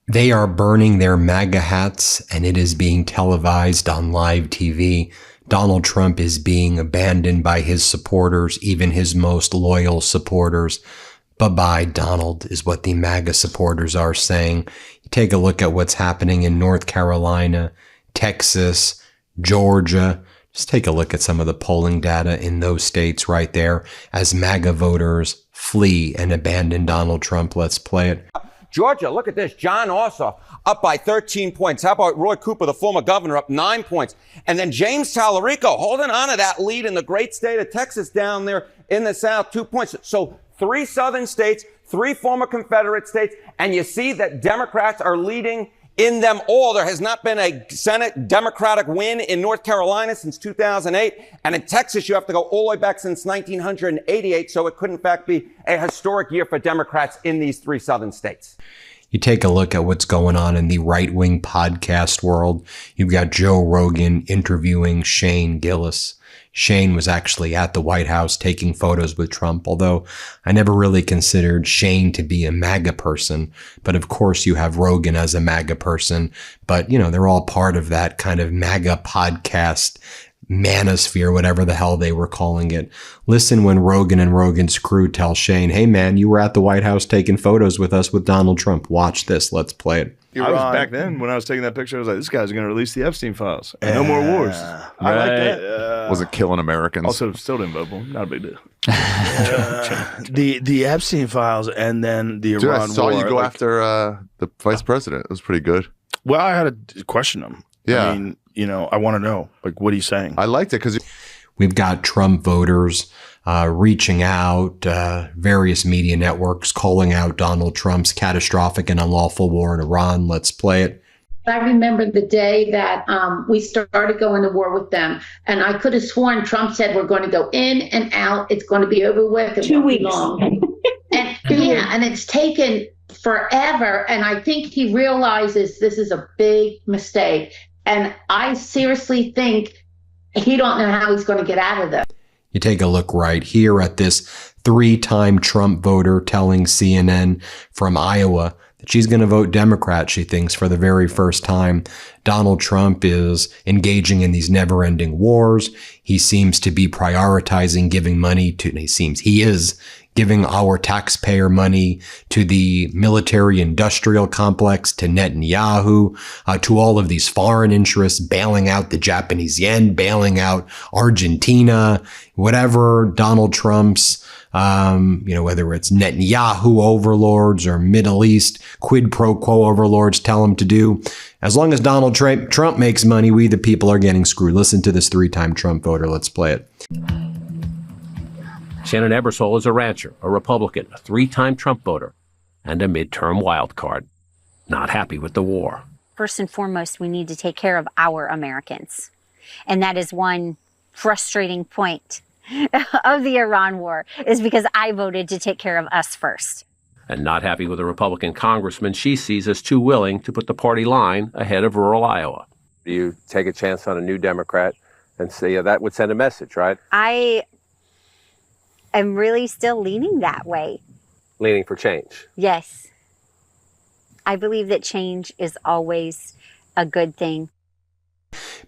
They are burning their MAGA hats, and it is being televised on live TV. Donald Trump is being abandoned by his supporters, even his most loyal supporters. Bye-bye, Donald, is what the MAGA supporters are saying. You take a look at what's happening in North Carolina, Texas, Georgia. Just take a look at some of the polling data in those states right there as MAGA voters flee and abandon Donald Trump. Let's play it. Georgia, look at this. John Ossoff up by 13 points. How about Roy Cooper, the former governor, up 9 points? And then James Talarico holding on to that lead in the great state of Texas down there in the South, 2 points. So 3 southern states, 3 former Confederate states, and you see that Democrats are leading in them all. There has not been a Senate Democratic win in North Carolina since 2008. And in Texas, you have to go all the way back since 1988. So it could, in fact, be a historic year for Democrats in these 3 southern states. You take a look at what's going on in the right-wing podcast world. You've got Joe Rogan interviewing Shane Gillis. Shane was actually at the White House taking photos with Trump, although I never really considered Shane to be a MAGA person. But of course, you have Rogan as a MAGA person. But, you know, they're all part of that kind of MAGA podcast manosphere, whatever the hell they were calling it. Listen when Rogan and Rogan's crew tell Shane, hey, man, you were at the White House taking photos with us with Donald Trump. Watch this. Let's play it. I was back then when I was taking that picture. I was like, "This guy's going to release the Epstein files. No more wars." I like that. Wasn't killing Americans. Also, still didn't vote for him. Not a big deal. The Epstein files and then the Iran war. I saw you go after the vice president. It was pretty good. Well, I had to question him. Yeah. I mean, you know, I want to know, like, what he's saying. I liked it because we've got Trump voters reaching out, various media networks calling out Donald Trump's catastrophic and unlawful war in Iran. Let's play it. I remember the day that we started going to war with them, and I could have sworn Trump said we're going to go in and out. It's going to be over with in 2 weeks. Long. And and it's taken forever. And I think he realizes this is a big mistake. And I seriously think he don't know how he's going to get out of this. You take a look right here at this 3-time Trump voter telling CNN from Iowa that she's going to vote Democrat, she thinks, for the very first time. Donald Trump is engaging in these never-ending wars. He seems to be prioritizing giving money to, he is giving our taxpayer money to the military-industrial complex, to Netanyahu, to all of these foreign interests, bailing out the Japanese yen, bailing out Argentina, whatever Donald Trump's, whether it's Netanyahu overlords or Middle East quid pro quo overlords tell him to do. As long as Donald Trump makes money, we the people are getting screwed. Listen to this 3-time Trump voter. Let's play it. Shannon Ebersole is a rancher, a Republican, a 3-time Trump voter, and a midterm wild card. Not happy with the war. First and foremost, we need to take care of our Americans. And that is one frustrating point of the Iran war, is because I voted to take care of us first. And not happy with a Republican congressman she sees as too willing to put the party line ahead of rural Iowa. You take a chance on a new Democrat and say that would send a message, right? I am really still leaning that way. Leaning for change. Yes. I believe that change is always a good thing.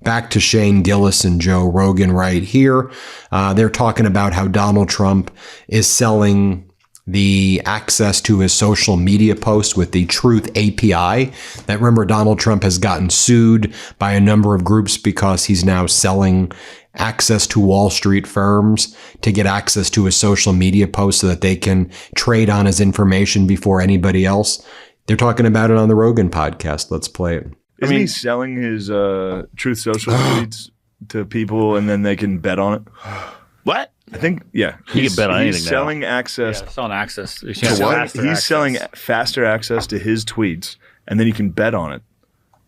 Back to Shane Gillis and Joe Rogan right here. They're talking about how Donald Trump is selling the access to his social media posts with the Truth API. That, remember, Donald Trump has gotten sued by a number of groups because he's now selling access to Wall Street firms to get access to his social media posts so that they can trade on his information before anybody else. They're talking about it on the Rogan podcast. Let's play it. Isn't he selling his Truth Social tweets to people and then they can bet on it? What? I think, yeah. You can bet on anything He's selling access. Yeah, selling access. He's selling faster access to his tweets, and then you can bet on it.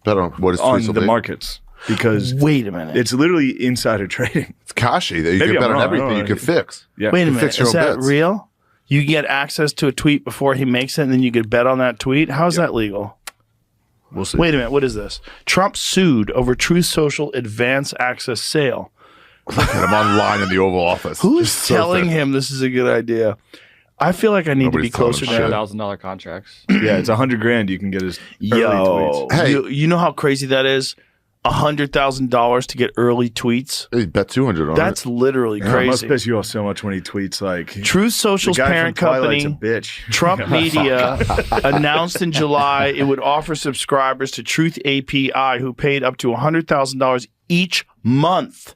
Bet on what his tweets on the markets. Because wait a minute, it's literally insider trading. It's Kashi. You can bet on everything. You can fix. Yeah. Wait a minute, fix your is own that bets. real? You get access to a tweet before he makes it, and then you could bet on that tweet? How is that legal? We'll see. Wait a minute, what is this? Trump sued over Truth Social advance access sale. I'm online in the Oval Office. Who is telling him this is a good idea? I feel like I need Nobody's to be closer telling him to shit. $1,000 contracts. Yeah, it's $100,000 you can get his early Yo, tweets. Hey. you know how crazy that is? $100,000 to get early tweets. Hey, bet 200 on That's it. literally Yeah, it must crazy. piss you off so much when he tweets like Truth Social's the guy parent from Twilight's company, a bitch. Trump Media, announced in July it would offer subscribers to Truth API who paid up to $100,000 each month.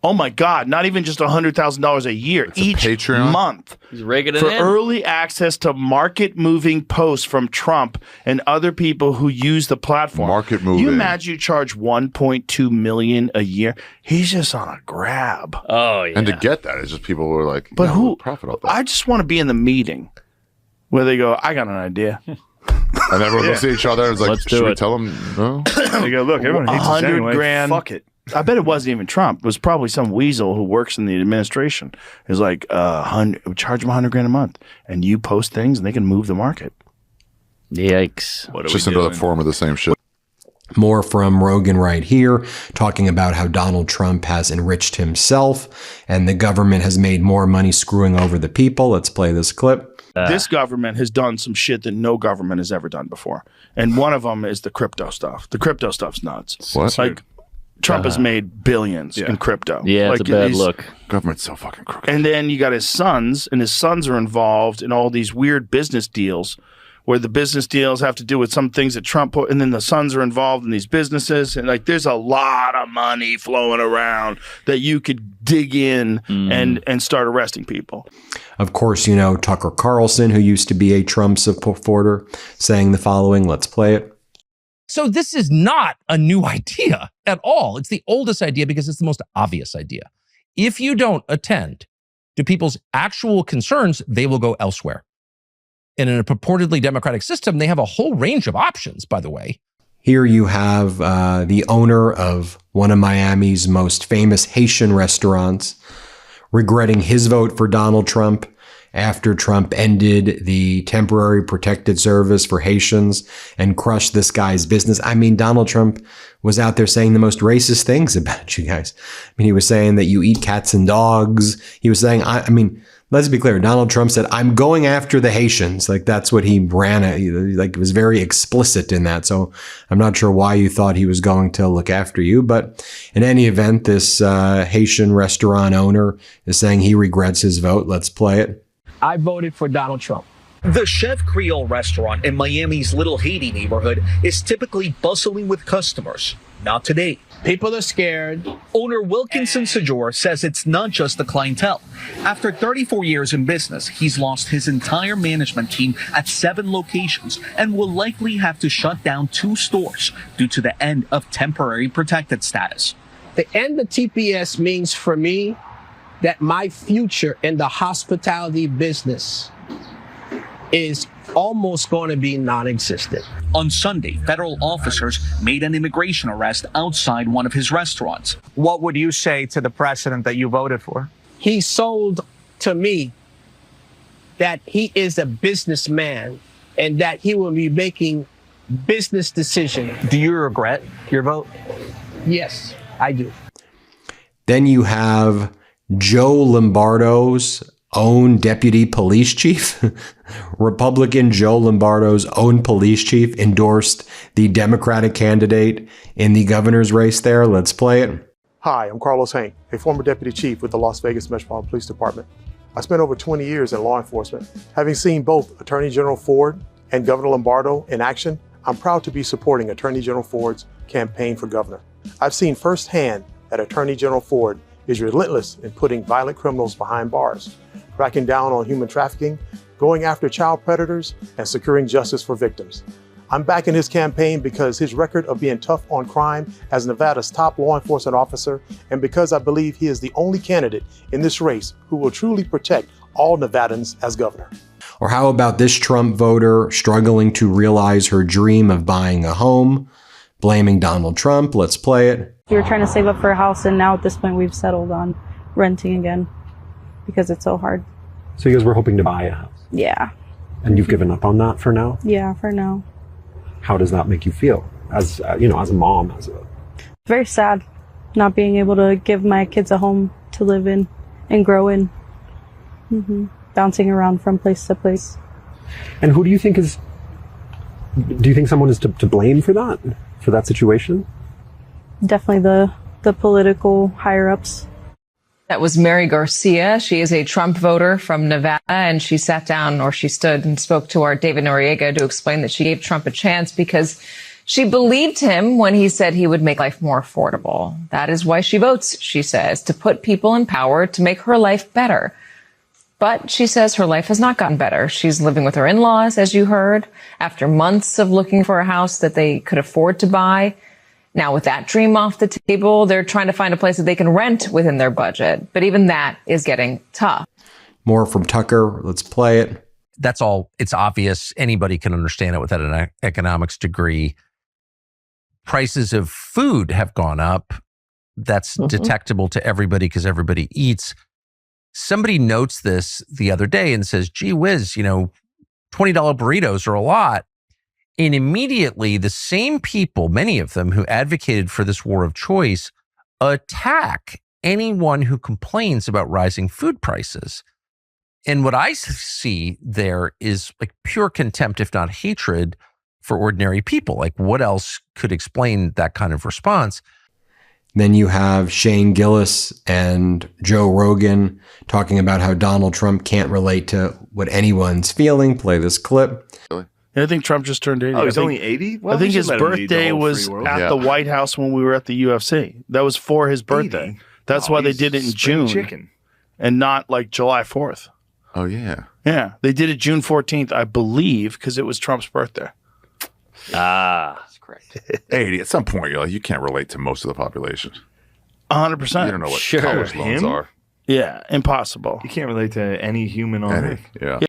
Oh my God, not even just $100,000 a year, each Patreon? month. He's rigging it For in. early access to market-moving posts from Trump and other people who use the platform. Market You moving. imagine you charge $1.2 million a year? He's just on a grab. Oh, yeah. And to get that, it's just people who are like, But yeah, who? we'll profit off that. I just want to be in the meeting where they go, I got an idea. And everyone looks at each other and is like, Let's do should we it. tell them no? They go, look, everyone hates us anyway. $100,000. Fuck it. I bet it wasn't even Trump. It was probably some weasel who works in the administration. It was like, charge them $100,000 a month, and you post things, and they can move the market. Yikes. What are Just we another doing? form of the same shit. More from Rogan right here, talking about how Donald Trump has enriched himself and the government has made more money screwing over the people. Let's play this clip. This government has done some shit that no government has ever done before, and one of them is the crypto stuff. The crypto stuff's nuts. What? Like Trump has made billions in crypto. Yeah, it's Like, a bad he's- look. Government's so fucking crooked. And then you got his sons, and his sons are involved in all these weird business deals where the business deals have to do with some things that Trump put, and then the sons are involved in these businesses. And like, there's a lot of money flowing around that you could dig in and start arresting people. Of course, you know, Tucker Carlson, who used to be a Trump supporter, saying the following. Let's play it. So this is not a new idea at all. It's the oldest idea because it's the most obvious idea. If you don't attend to people's actual concerns, they will go elsewhere. And in a purportedly democratic system, they have a whole range of options, by the way. Here you have the owner of one of Miami's most famous Haitian restaurants regretting his vote for Donald Trump after Trump ended the temporary protected service for Haitians and crushed this guy's business. I mean, Donald Trump was out there saying the most racist things about you guys. I mean, he was saying that you eat cats and dogs. He was saying, I mean, let's be clear. Donald Trump said, I'm going after the Haitians. Like, that's what he ran at. Like, it was very explicit in that. So I'm not sure why you thought he was going to look after you. But in any event, this Haitian restaurant owner is saying he regrets his vote. Let's play it. I voted for Donald Trump. The Chef Creole restaurant in Miami's Little Haiti neighborhood is typically bustling with customers. Not today. People are scared. Owner Wilkinson Sajor says it's not just the clientele. After 34 years in business, he's lost his entire management team at 7 locations and will likely have to shut down 2 stores due to the end of temporary protected status. The end of TPS means for me that my future in the hospitality business is almost going to be non-existent. On Sunday, federal officers made an immigration arrest outside one of his restaurants. What would you say to the president that you voted for? He sold to me that he is a businessman and that he will be making business decisions. Do you regret your vote? Yes, I do. Then you have Joe Lombardo's own deputy police chief. Republican Joe Lombardo's own police chief endorsed the Democratic candidate in the governor's race there. Let's play it. Hi, I'm Carlos Hank, a former deputy chief with the Las Vegas Metropolitan Police Department. I spent over 20 years in law enforcement. Having seen both Attorney General Ford and Governor Lombardo in action, I'm proud to be supporting Attorney General Ford's campaign for governor. I've seen firsthand that Attorney General Ford is relentless in putting violent criminals behind bars, cracking down on human trafficking, going after child predators, and securing justice for victims. I'm backing his campaign because his record of being tough on crime as Nevada's top law enforcement officer, and because I believe he is the only candidate in this race who will truly protect all Nevadans as governor. Or how about this Trump voter struggling to realize her dream of buying a home, blaming Donald Trump? Let's play it. We were trying to save up for a house, and now at this point we've settled on renting again because it's so hard. So you guys were hoping to buy a house? Yeah. And you've given up on that for now? Yeah, for now. How does that make you feel as as a mom? Very sad not being able to give my kids a home to live in and grow in. bouncing around from place to place. And who do you think someone is to blame for that situation? Definitely the political higher-ups. That was Mary Garcia. She is a Trump voter from Nevada, and she sat down, or she stood and spoke to our David Noriega to explain that she gave Trump a chance because she believed him when he said he would make life more affordable. That is why she votes, she says, to put people in power to make her life better. But she says her life has not gotten better. She's living with her in-laws, as you heard, after months of looking for a house that they could afford to buy. Now, with that dream off the table, they're trying to find a place that they can rent within their budget. But even that is getting tough. More from Tucker. Let's play it. That's all. It's obvious. Anybody can understand it without an economics degree. Prices of food have gone up. That's detectable to everybody because everybody eats. Somebody notes this the other day and says, gee whiz, $20 burritos are a lot. And immediately the same people, many of them who advocated for this war of choice, attack anyone who complains about rising food prices. And what I see there is like pure contempt, if not hatred, for ordinary people. Like, what else could explain that kind of response? Then you have Shane Gillis and Joe Rogan talking about how Donald Trump can't relate to what anyone's feeling. Play this clip. I think Trump just turned 80. Oh, he's only 80? Well, I think his let him lead the birthday whole was free world. at the White House when we were at the UFC. That was for his birthday. 80? That's why they did it in spring June chicken. and not like July 4th. Oh, yeah. Yeah, they did it June 14th, I believe, because it was Trump's birthday. That's correct. 80. At some point, you can't relate to most of the population. 100%. You don't know what college loans Him? are. Yeah, impossible. You can't relate to any human on Earth. Yeah.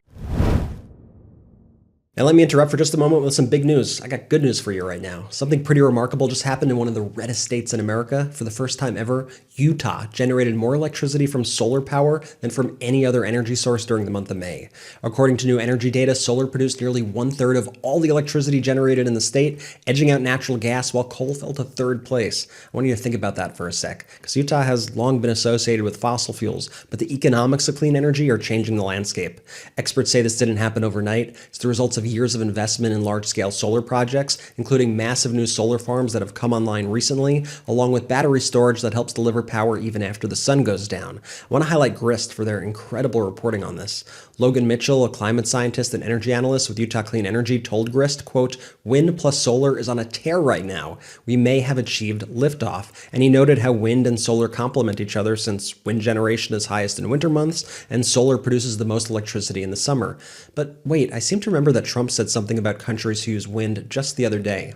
Now let me interrupt for just a moment with some big news. I got good news for you right now. Something pretty remarkable just happened in one of the reddest states in America. For the first time ever, Utah generated more electricity from solar power than from any other energy source during the month of May. According to new energy data, solar produced nearly 1/3 of all the electricity generated in the state, edging out natural gas while coal fell to third place. I want you to think about that for a sec, because Utah has long been associated with fossil fuels, but the economics of clean energy are changing the landscape. Experts say this didn't happen overnight. It's the results of years of investment in large-scale solar projects, including massive new solar farms that have come online recently, along with battery storage that helps deliver power even after the sun goes down. I want to highlight Grist for their incredible reporting on this. Logan Mitchell, a climate scientist and energy analyst with Utah Clean Energy, told Grist, quote, "Wind plus solar is on a tear right now. We may have achieved liftoff." And he noted how wind and solar complement each other, since wind generation is highest in winter months and solar produces the most electricity in the summer. But wait, I seem to remember that Trump said something about countries who use wind just the other day.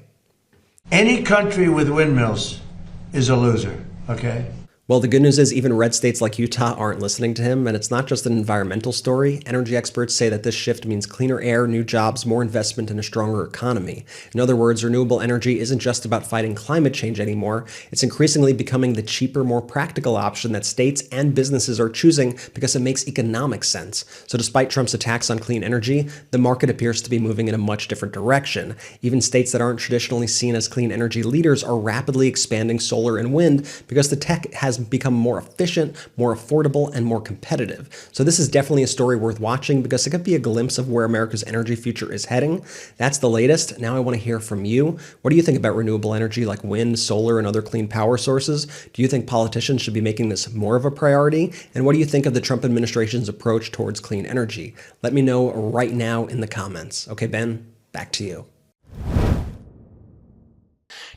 Any country with windmills is a loser, okay? Well, the good news is even red states like Utah aren't listening to him, and it's not just an environmental story. Energy experts say that this shift means cleaner air, new jobs, more investment, and a stronger economy. In other words, renewable energy isn't just about fighting climate change anymore. It's increasingly becoming the cheaper, more practical option that states and businesses are choosing because it makes economic sense. So despite Trump's attacks on clean energy, the market appears to be moving in a much different direction. Even states that aren't traditionally seen as clean energy leaders are rapidly expanding solar and wind because the tech has become more efficient, more affordable, and more competitive. So this is definitely a story worth watching because it could be a glimpse of where America's energy future is heading. That's the latest. Now I want to hear from you. What do you think about renewable energy like wind, solar, and other clean power sources? Do you think politicians should be making this more of a priority? And what do you think of the Trump administration's approach towards clean energy? Let me know right now in the comments. Okay, Ben, back to you.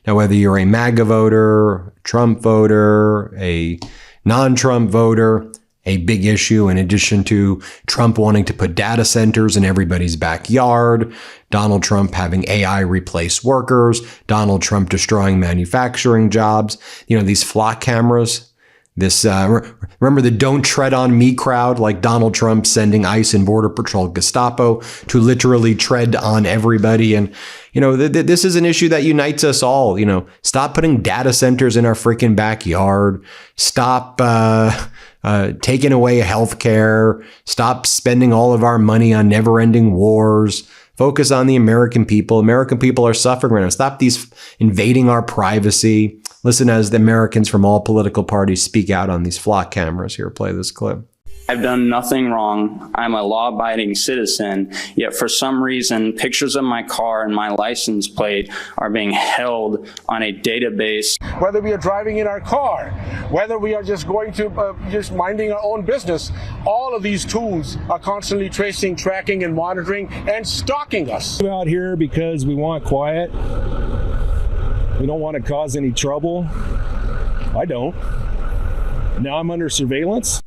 Now, whether you're a MAGA voter, Trump voter, a non-Trump voter, a big issue in addition to Trump wanting to put data centers in everybody's backyard, Donald Trump having AI replace workers, Donald Trump destroying manufacturing jobs, these flock cameras. This remember the "Don't Tread on Me" crowd, like Donald Trump sending ICE and Border Patrol Gestapo to literally tread on everybody. And, this is an issue that unites us all. Stop putting data centers in our freaking backyard. Stop taking away healthcare. Stop spending all of our money on never-ending wars. Focus on the American people. American people are suffering right now. Stop these invading our privacy. Listen as the Americans from all political parties speak out on these flock cameras. Here, play this clip. I've done nothing wrong. I'm a law-abiding citizen, yet for some reason, pictures of my car and my license plate are being held on a database. Whether we are driving in our car, whether we are just going to just minding our own business, all of these tools are constantly tracing, tracking, and monitoring and stalking us. We're out here because we want quiet. We don't want to cause any trouble. I don't. Now I'm under surveillance.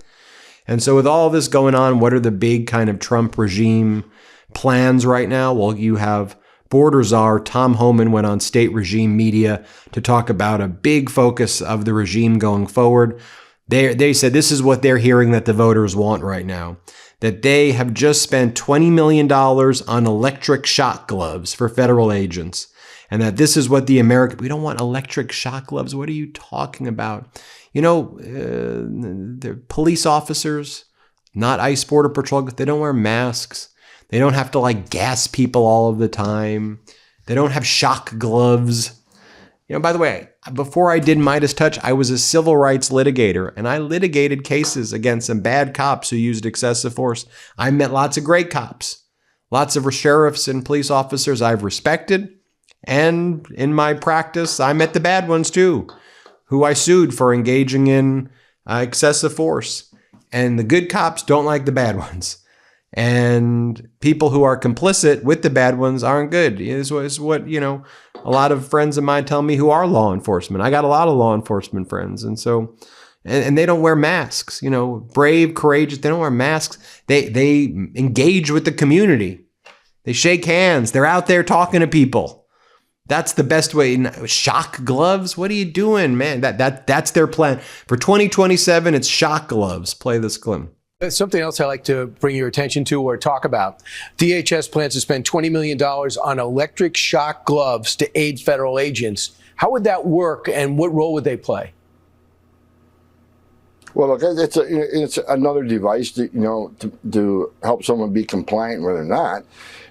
And so with all this going on, what are the big kind of Trump regime plans right now? Well, you have border czar Tom Homan went on state regime media to talk about a big focus of the regime going forward. They said this is what they're hearing that the voters want right now, that they have just spent $20 million on electric shock gloves for federal agents. And that this is what we don't want electric shock gloves. What are you talking about? You know, the police officers, not ICE Border Patrol, they don't wear masks. They don't have to like gas people all of the time. They don't have shock gloves. You know, by the way, before I did MeidasTouch, I was a civil rights litigator and I litigated cases against some bad cops who used excessive force. I met lots of great cops, lots of sheriffs and police officers I've respected. And in my practice, I met the bad ones too, who I sued for engaging in excessive force. And the good cops don't like the bad ones. And people who are complicit with the bad ones aren't good. This is what, you know, a lot of friends of mine tell me who are law enforcement. I got a lot of law enforcement friends. And so, and they don't wear masks, you know, brave, courageous. They don't wear masks. They engage with the community. They shake hands. They're out there talking to people. That's the best way. Shock gloves? What are you doing, man? That's their plan. For 2027, it's shock gloves. Play this clip. Something else I like to bring your attention to or talk about. DHS plans to spend $20 million on electric shock gloves to aid federal agents. How would that work and what role would they play? Well, look, it's another device to help someone be compliant when they're not.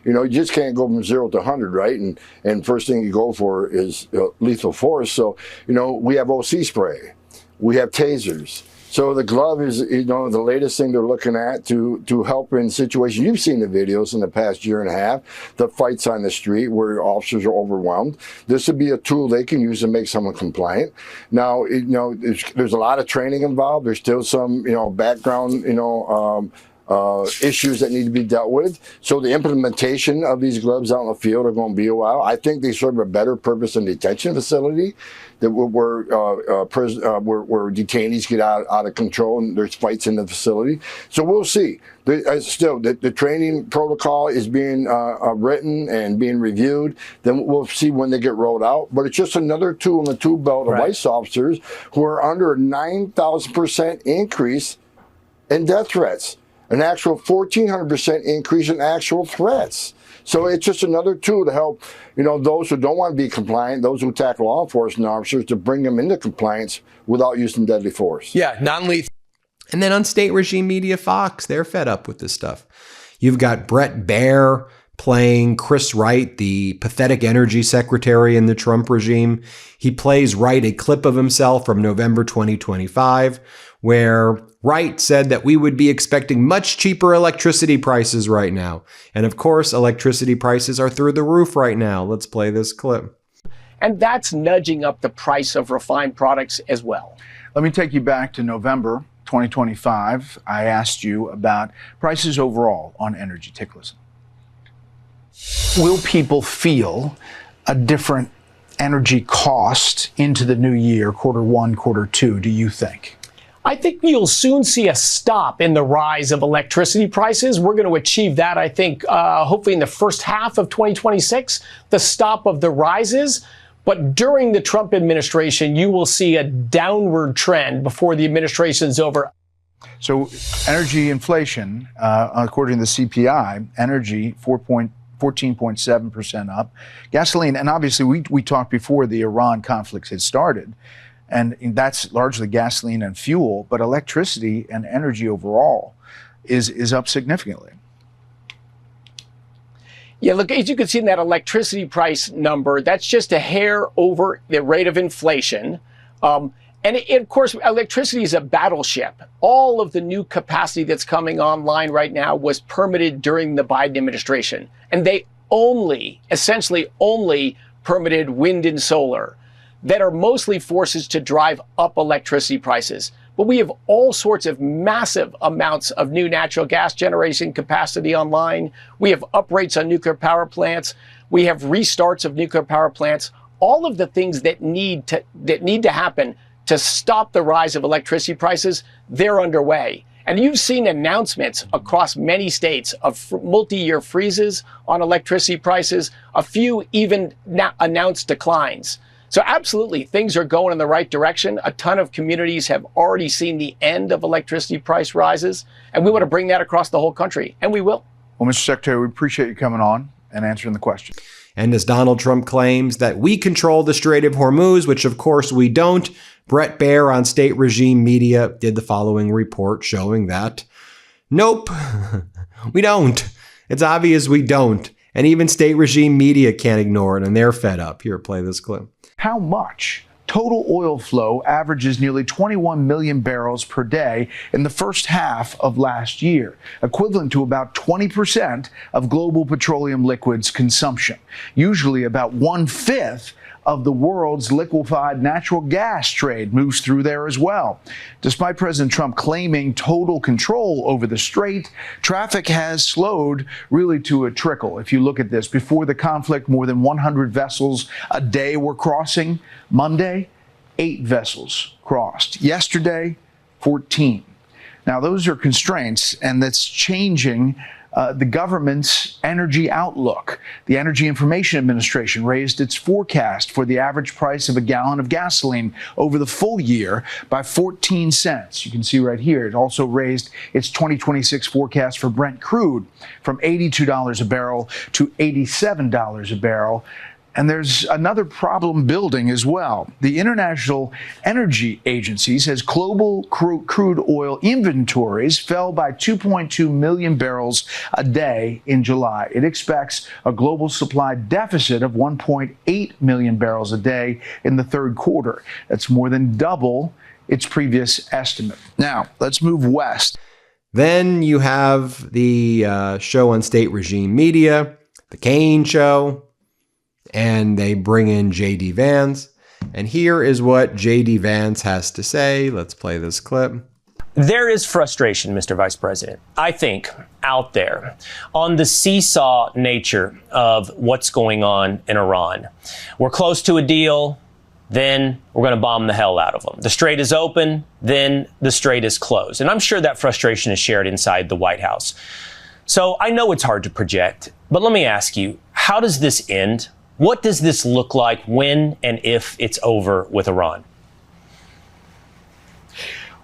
You know, you just can't go from 0 to 100, right? And first thing you go for is lethal force. So, you know, we have OC spray, we have tasers. So the glove is, you know, the latest thing they're looking at to help in situations. You've seen the videos in the past year and a half, the fights on the street where officers are overwhelmed. This would be a tool they can use to make someone compliant. Now, you know, there's a lot of training involved. There's still some, you know, background, you know, issues that need to be dealt with. So the implementation of these gloves out in the field are going to be a while. I think they serve a better purpose in detention facility, that where detainees get out of control and there's fights in the facility. So we'll see. Still, the training protocol is being written and being reviewed. Then we'll see when they get rolled out. But it's just another tool in the tool belt of ICE officers who are under a 9,000% increase in death threats. An actual 1,400% increase in actual threats. So it's just another tool to help, you know, those who don't want to be compliant, those who attack law enforcement officers, to bring them into compliance without using deadly force. Yeah, non-lethal. And then on state regime media, Fox, they're fed up with this stuff. You've got Brett Baer playing Chris Wright, the pathetic energy secretary in the Trump regime. He plays Wright a clip of himself from November 2025, where Wright said that we would be expecting much cheaper electricity prices right now. And of course, electricity prices are through the roof right now. Let's play this clip. And that's nudging up the price of refined products as well. Let me take you back to November 2025. I asked you about prices overall on energy. Take a listen. Will people feel a different energy cost into the new year, Q1, Q2, do you think? I think you'll soon see a stop in the rise of electricity prices. We're going to achieve that, I think, hopefully in the first half of 2026, the stop of the rises. But during the Trump administration, you will see a downward trend before the administration's over. So energy inflation, according to the CPI, energy 14.7% up. Gasoline, and obviously we talked before the Iran conflict had started, and that's largely gasoline and fuel, but electricity and energy overall is up significantly. Yeah, look, as you can see in that electricity price number, that's just a hair over the rate of inflation. And of course, electricity is a battleship. All of the new capacity that's coming online right now was permitted during the Biden administration. And they essentially only permitted wind and solar that are mostly forces to drive up electricity prices. But we have all sorts of massive amounts of new natural gas generation capacity online. We have uprates on nuclear power plants. We have restarts of nuclear power plants. All of the things that need to happen to stop the rise of electricity prices, they're underway. And you've seen announcements across many states of multi-year freezes on electricity prices, a few even announced declines. So absolutely, things are going in the right direction. A ton of communities have already seen the end of electricity price rises, and we want to bring that across the whole country, and we will. Well, Mr. Secretary, we appreciate you coming on and answering the question. And as Donald Trump claims that we control the Strait of Hormuz, which of course we don't, Brett Baer on state regime media did the following report showing that, nope, we don't. It's obvious we don't. And even state regime media can't ignore it, and they're fed up. Here, play this clip. How much? Total oil flow averages nearly 21 million barrels per day in the first half of last year, equivalent to about 20% of global petroleum liquids consumption, usually about 1/5 of the world's liquefied natural gas trade moves through there as well. Despite President Trump claiming total control over the strait, traffic has slowed really to a trickle. If you look at this, before the conflict, more than 100 vessels a day were crossing. Monday, 8 vessels crossed. Yesterday, 14. Now, those are constraints, and that's changing the government's energy outlook. The Energy Information Administration raised its forecast for the average price of a gallon of gasoline over the full year by 14 cents. You can see right here. It also raised its 2026 forecast for Brent crude from $82 a barrel to $87 a barrel. And there's another problem building as well. The International Energy Agency says global crude oil inventories fell by 2.2 million barrels a day in July. It expects a global supply deficit of 1.8 million barrels a day in the third quarter. That's more than double its previous estimate. Now, let's move west. Then you have the show on state regime media, The Kane Show, and they bring in J.D. Vance. And here is what J.D. Vance has to say. Let's play this clip. There is frustration, Mr. Vice President, I think, out there on the seesaw nature of what's going on in Iran. We're close to a deal, then we're going to bomb the hell out of them. The strait is open, then the strait is closed. And I'm sure that frustration is shared inside the White House. So I know it's hard to project, but let me ask you, how does this end? What does this look like when and if it's over with Iran?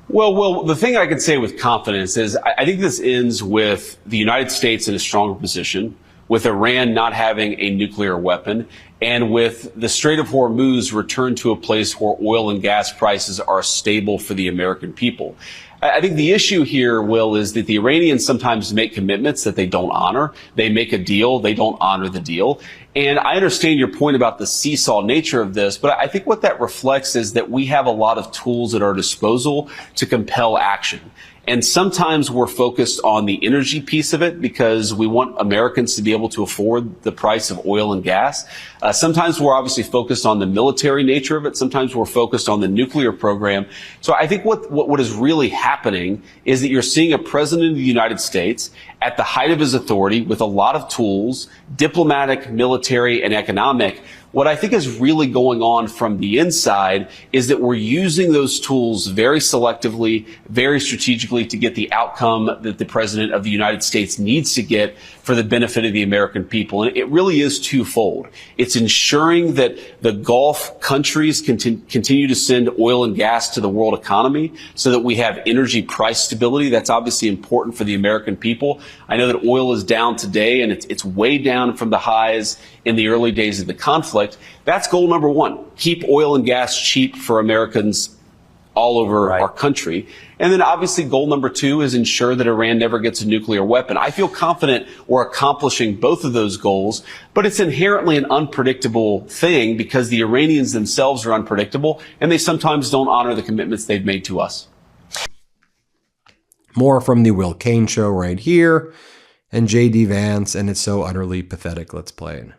Well, the thing I can say with confidence is I think this ends with the United States in a stronger position, with Iran not having a nuclear weapon, and with the Strait of Hormuz returned to a place where oil and gas prices are stable for the American people. I think the issue here, Will, is that the Iranians sometimes make commitments that they don't honor. They make a deal, they don't honor the deal. And I understand your point about the seesaw nature of this, but I think what that reflects is that we have a lot of tools at our disposal to compel action. And sometimes we're focused on the energy piece of it because we want Americans to be able to afford the price of oil and gas. Sometimes we're obviously focused on the military nature of it. Sometimes we're focused on the nuclear program. So I think what is really happening is that you're seeing a president of the United States at the height of his authority with a lot of tools, diplomatic, military, and economic. What I think is really going on from the inside is that we're using those tools very selectively, very strategically to get the outcome that the president of the United States needs to get for the benefit of the American people. And it really is twofold. It's ensuring that the Gulf countries continue to send oil and gas to the world economy so that we have energy price stability. That's obviously important for the American people. I know that oil is down today, and it's way down from the highs in the early days of the conflict. That's goal number one. Keep oil and gas cheap for Americans all over our country. And then obviously goal number 2 is ensure that Iran never gets a nuclear weapon. I feel confident we're accomplishing both of those goals, but it's inherently an unpredictable thing because the Iranians themselves are unpredictable and they sometimes don't honor the commitments they've made to us. More from the Will Cain Show right here and J.D. Vance, and it's so utterly pathetic. Let's play it.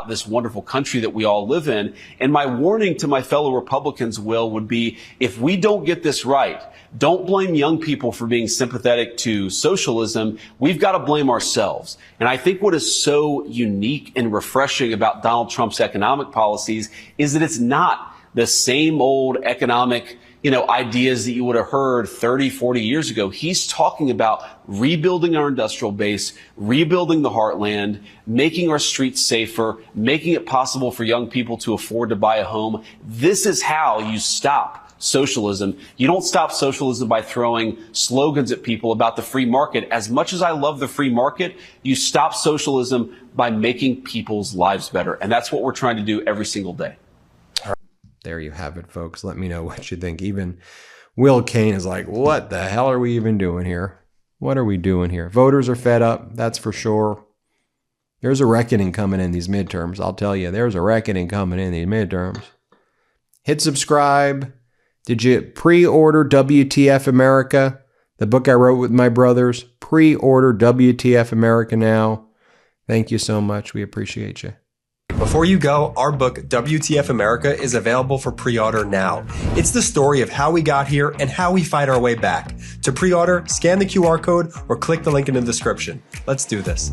This wonderful country that we all live in. And my warning to my fellow Republicans, Will, would be if we don't get this right, don't blame young people for being sympathetic to socialism. We've got to blame ourselves. And I think what is so unique and refreshing about Donald Trump's economic policies is that it's not the same old economic ideas that you would have heard 30, 40 years ago. He's talking about rebuilding our industrial base, rebuilding the heartland, making our streets safer, making it possible for young people to afford to buy a home. This is how you stop socialism. You don't stop socialism by throwing slogans at people about the free market. As much as I love the free market, you stop socialism by making people's lives better. And that's what we're trying to do every single day. There you have it, folks. Let me know what you think. Even Will Cain is like, what the hell are we even doing here? What are we doing here? Voters are fed up, that's for sure. There's a reckoning coming in these midterms. I'll tell you, there's a reckoning coming in these midterms. Hit subscribe. Did you pre-order WTF America? The book I wrote with my brothers. Pre-order WTF America now. Thank you so much. We appreciate you. Before you go, our book, WTF America, is available for pre-order now. It's the story of how we got here and how we fight our way back. To pre-order, scan the QR code or click the link in the description. Let's do this.